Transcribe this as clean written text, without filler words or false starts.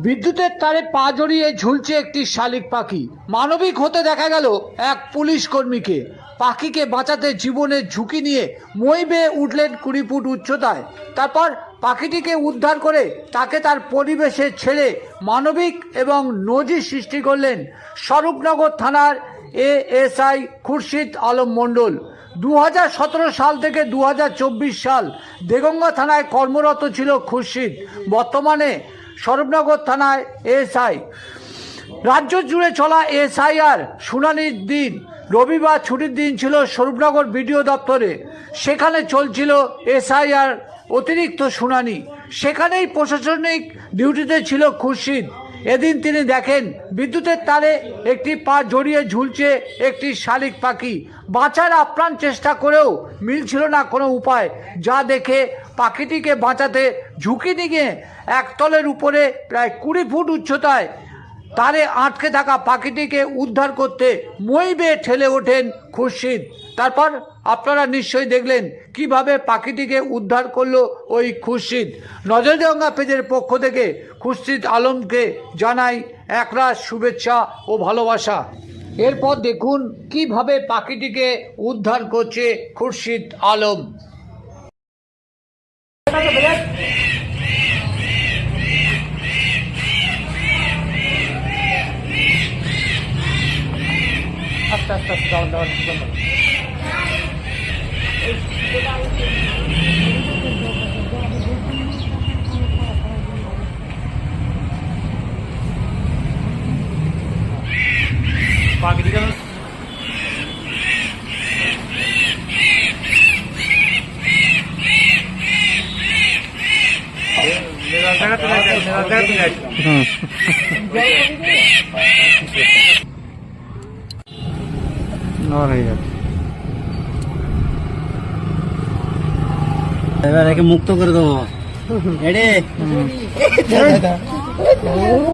বিদ্যুতের তারে পা জড়িয়ে ঝুলছে একটি শালিক পাখি। মানবিক হতে দেখা গেল এক পুলিশ কর্মীকে। পাখিকে বাঁচাতে জীবনের ঝুঁকি নিয়ে মই বেয়ে উঠলেন 20 ফুট উচ্চতায়। তারপর পাখিটিকে উদ্ধার করে তাকে তার পরিবেশে ছেড়ে মানবিক এবং নজির সৃষ্টি করলেন স্বরূপনগর থানার এএসআই খুরশিদ আলম মণ্ডল। 2017 সাল থেকে 2024 সাল দেগঙ্গা থানায় কর্মরত ছিল খুরশিদ। বর্তমানে স্বরূপনগর থানায় এএসআই। রাজ্য জুড়ে চলা এসআইআর শুনানির দিন রবিবার ছুটির দিন ছিল স্বরূপনগর বিডিও দপ্তরে। সেখানে চলছিল এসআইআর অতিরিক্ত শুনানি। সেখানেই প্রশাসনিক ডিউটিতে ছিল খুরশিদ। এদিন তিনি দেখেন বিদ্যুতের তারে একটি পা জড়িয়ে ঝুলছে একটি শালিক পাখি। বাঁচার আপ্রাণ চেষ্টা করেও মিলছিল না কোনো উপায়, যা দেখে পাখিটিকে বাঁচাতে ঝুঁকি নিয়ে একতলের উপরে প্রায় 20 ফুট উচ্চতায় তারে আটকে থাকা পাখিটিকে উদ্ধার করতে মই বেয়ে ঠেলে ওঠেন খুরশিদ। তারপর আপনারা নিশ্চয়ই দেখলেন কিভাবে পাখিটিকে উদ্ধার করলো ওই খুরশিদ। নজরদাঙ্গা পেজের পক্ষ থেকে খুরশিদ আলমকে জানাই একরাশ শুভেচ্ছা ও ভালোবাসা। এরপর দেখুন কিভাবে পাখিটিকে উদ্ধার করছে খুরশিদ আলম। আস্তে আস্তে আস্তে দাঁড়ান দাঁড়ান পাখিটিকে এবার একে মুক্ত করে দেবো।